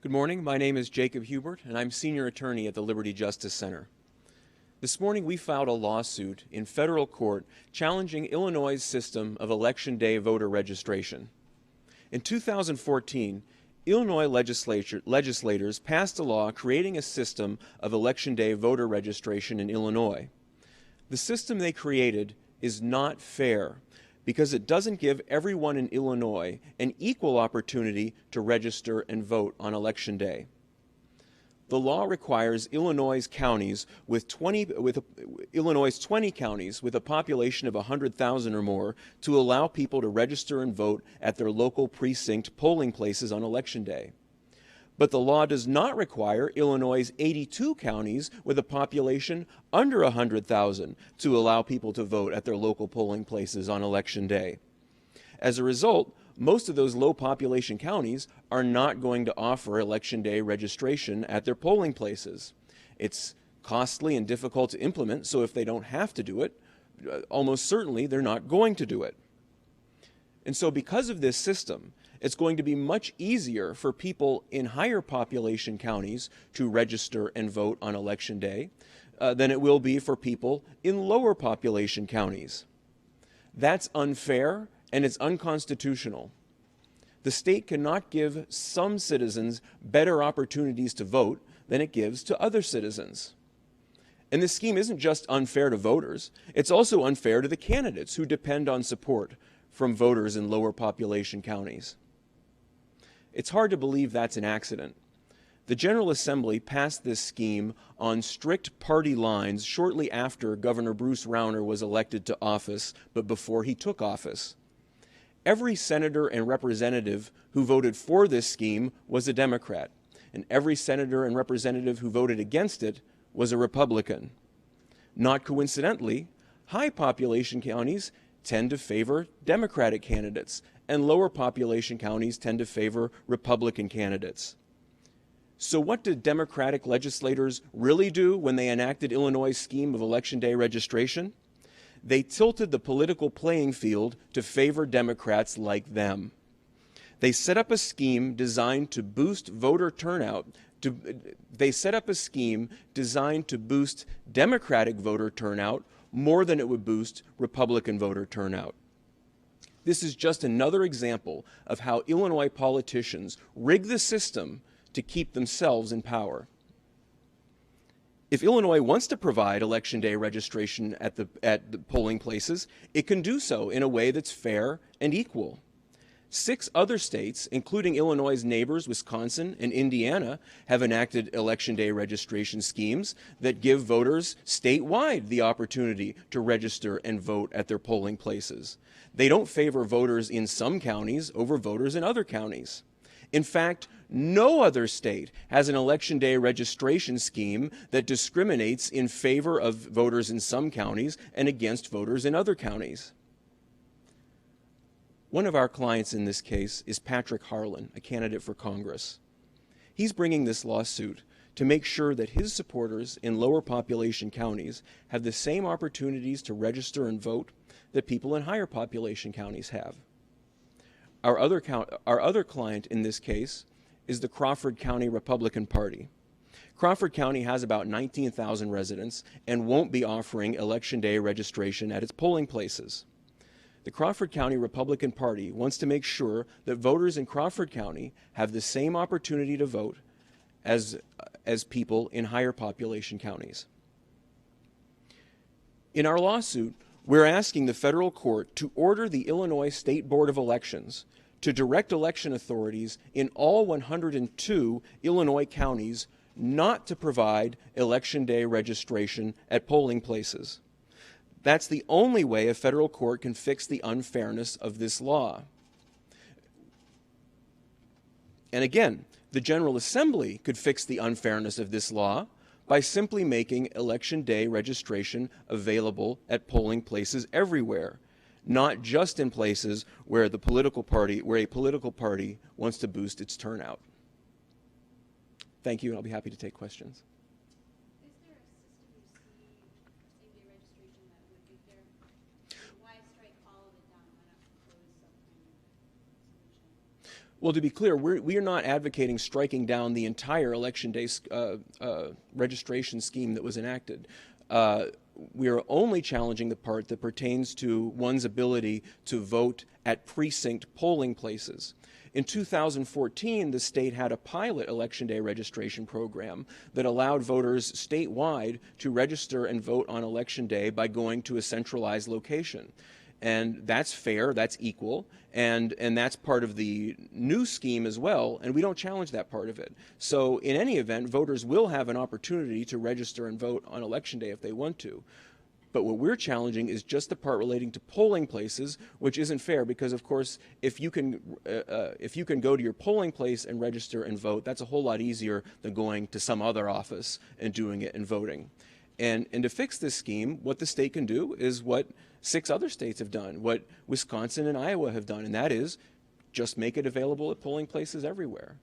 Good morning. My name is Jacob Hubert, and I'm Senior Attorney at the Liberty Justice Center. This morning we filed a lawsuit in federal court challenging Illinois' system of Election Day voter registration. In 2014, Illinois legislators passed a law creating a system of Election Day voter registration in Illinois. The system they created is not fair because it doesn't give everyone in Illinois an equal opportunity to register and vote on Election Day. The law requires Illinois' 20 counties with a population of 100,000 or more to allow people to register and vote at their local precinct polling places on Election Day. But the law does not require Illinois' 82 counties with a population under 100,000 to allow people to vote at their local polling places on Election Day. As a result, most of those low population counties are not going to offer Election Day registration at their polling places. It's costly and difficult to implement, so if they don't have to do it, almost certainly they're not going to do it. And so because of this system, it's going to be much easier for people in higher population counties to register and vote on Election Day than it will be for people in lower population counties. That's unfair and it's unconstitutional. The state cannot give some citizens better opportunities to vote than it gives to other citizens. And this scheme isn't just unfair to voters, it's also unfair to the candidates who depend on support from voters in lower population counties. It's hard to believe that's an accident. The General Assembly passed this scheme on strict party lines shortly after Governor Bruce Rauner was elected to office, but before he took office. Every senator and representative who voted for this scheme was a Democrat, and every senator and representative who voted against it was a Republican. Not coincidentally, high population counties tend to favor Democratic candidates, and lower population counties tend to favor Republican candidates. So what did Democratic legislators really do when they enacted Illinois' scheme of Election Day registration? They tilted the political playing field to favor Democrats like them. They set up a scheme designed to boost voter turnout. They set up a scheme designed to boost Democratic voter turnout more than it would boost Republican voter turnout. This is just another example of how Illinois politicians rig the system to keep themselves in power. If Illinois wants to provide Election Day registration at the polling places, it can do so in a way that's fair and equal. 6 other states, including Illinois' neighbors, Wisconsin and Indiana, have enacted Election Day registration schemes that give voters statewide the opportunity to register and vote at their polling places. They don't favor voters in some counties over voters in other counties. In fact, no other state has an Election Day registration scheme that discriminates in favor of voters in some counties and against voters in other counties. One of our clients in this case is Patrick Harlan, a candidate for Congress. He's bringing this lawsuit to make sure that his supporters in lower population counties have the same opportunities to register and vote that people in higher population counties have. Our other client in this case is the Crawford County Republican Party. Crawford County has about 19,000 residents and won't be offering Election Day registration at its polling places. The Crawford County Republican Party wants to make sure that voters in Crawford County have the same opportunity to vote as people in higher population counties. In our lawsuit, we're asking the federal court to order the Illinois State Board of Elections to direct election authorities in all 102 Illinois counties not to provide Election Day registration at polling places. That's the only way a federal court can fix the unfairness of this law. And again, the General Assembly could fix the unfairness of this law by simply making Election Day registration available at polling places everywhere, not just in places where a political party wants to boost its turnout. Thank you, and I'll be happy to take questions. Is there a system you see for same-day registration that would be fair? Why strike all of it down? Why not propose some kind of solution? Well, to be clear, we are not advocating striking down the entire election day registration scheme that was enacted. We are only challenging the part that pertains to one's ability to vote at precinct polling places. In 2014, the state had a pilot election day registration program that allowed voters statewide to register and vote on election day by going to a centralized location. And that's fair, that's equal, and that's part of the new scheme as well, and we don't challenge that part of it. So in any event, voters will have an opportunity to register and vote on election day if they want to. But what we're challenging is just the part relating to polling places, which isn't fair because, of course, if you can go to your polling place and register and vote, that's a whole lot easier than going to some other office and doing it and voting. And to fix this scheme, what the state can do is what 6 other states have done, what Wisconsin and Iowa have done, and that is just make it available at polling places everywhere.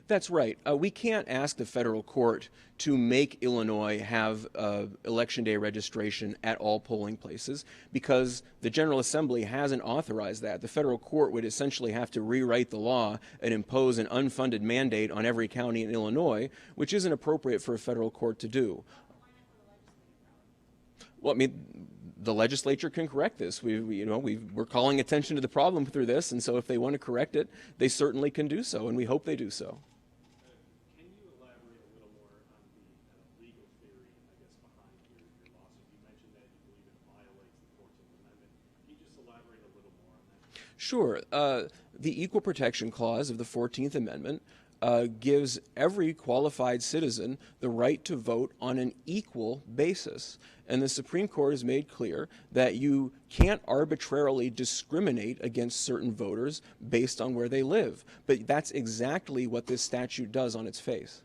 That's right. We can't ask the federal court to make Illinois have election day registration at all polling places because the General Assembly hasn't authorized that. The federal court would essentially have to rewrite the law and impose an unfunded mandate on every county in Illinois, which isn't appropriate for a federal court to do. Well, I mean, the legislature can correct this. We're calling attention to the problem through this, and so if they want to correct it, they certainly can do so, and we hope they do so. Can you elaborate a little more on the legal theory, I guess, behind your lawsuit? You mentioned that you believe it violates the 14th Amendment. Can you just elaborate a little more on that? Sure. The Equal Protection Clause of the 14th Amendment gives every qualified citizen the right to vote on an equal basis. And the Supreme Court has made clear that you can't arbitrarily discriminate against certain voters based on where they live. But that's exactly what this statute does on its face.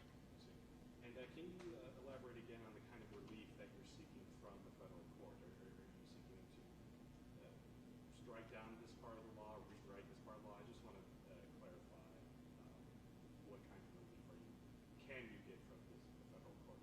And can you elaborate again on the kind of relief that you're seeking from the federal court? Are you seeking to strike down this part of the law, rewrite this part of the law? I just want to clarify what kind of relief can you get from the federal court?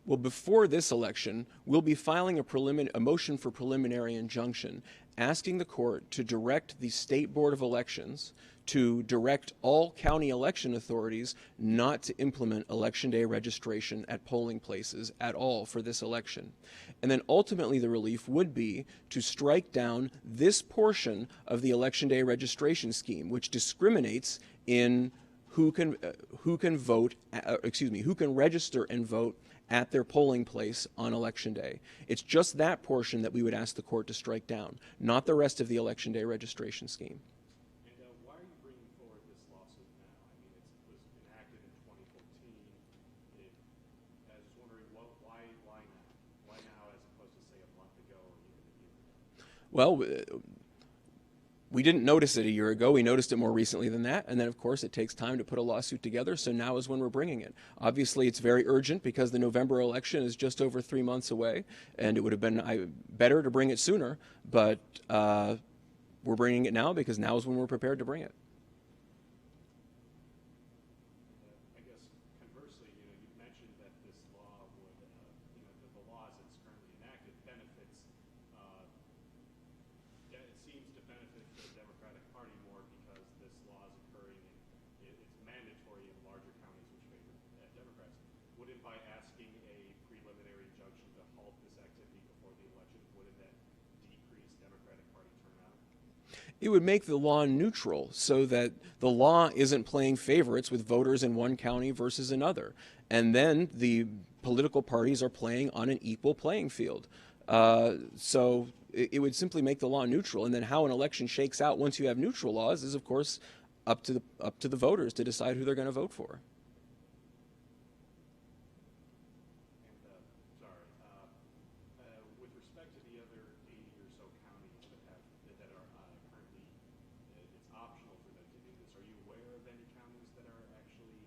Well, before this election, we'll be filing a motion for preliminary injunction asking the court to direct the State Board of Elections to direct all county election authorities not to implement election day registration at polling places at all for this election. And then ultimately the relief would be to strike down this portion of the election day registration scheme, which discriminates in who can register and vote at their polling place on Election Day. It's just that portion that we would ask the court to strike down, not the rest of the Election Day registration scheme. And why are you bringing forward this lawsuit now? I mean, it was enacted in 2014. I was wondering, why now? Why now as opposed to, say, a month ago or even a year ago? Well, we didn't notice it a year ago. We noticed it more recently than that. And then, of course, it takes time to put a lawsuit together. So now is when we're bringing it. Obviously, it's very urgent because the November election is just over 3 months away. And it would have been better to bring it sooner. But we're bringing it now because now is when we're prepared to bring it. I guess conversely, you mentioned that this law would, the law as it's currently enacted benefits, it seems to benefit the Democratic Party more because this law is occurring and it's mandatory in larger counties which favor Democrats. Wouldn't by asking a preliminary injunction to halt this activity before the election, wouldn't that decrease Democratic Party turnout? It would make the law neutral so that the law isn't playing favorites with voters in one county versus another. And then the political parties are playing on an equal playing field. So it would simply make the law neutral. And then how an election shakes out once you have neutral laws is, of course, up to the voters to decide who they're going to vote for. With respect to the other 80 or so counties that are currently, it's optional for them to do this. Are you aware of any counties that are actually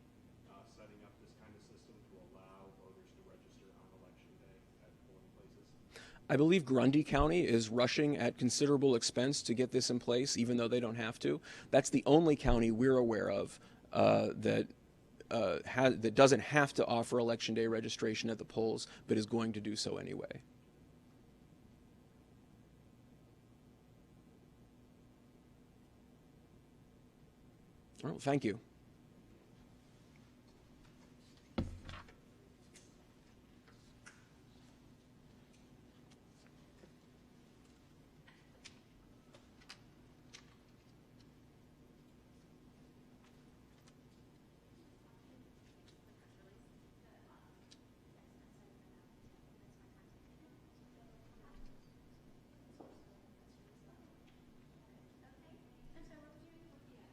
setting up this kind of system to allow voters to register on election day at polling places? I believe Grundy County is rushing at considerable expense to get this in place, even though they don't have to. That's the only county we're aware of that that doesn't have to offer election day registration at the polls, but is going to do so anyway. All right, well, thank you.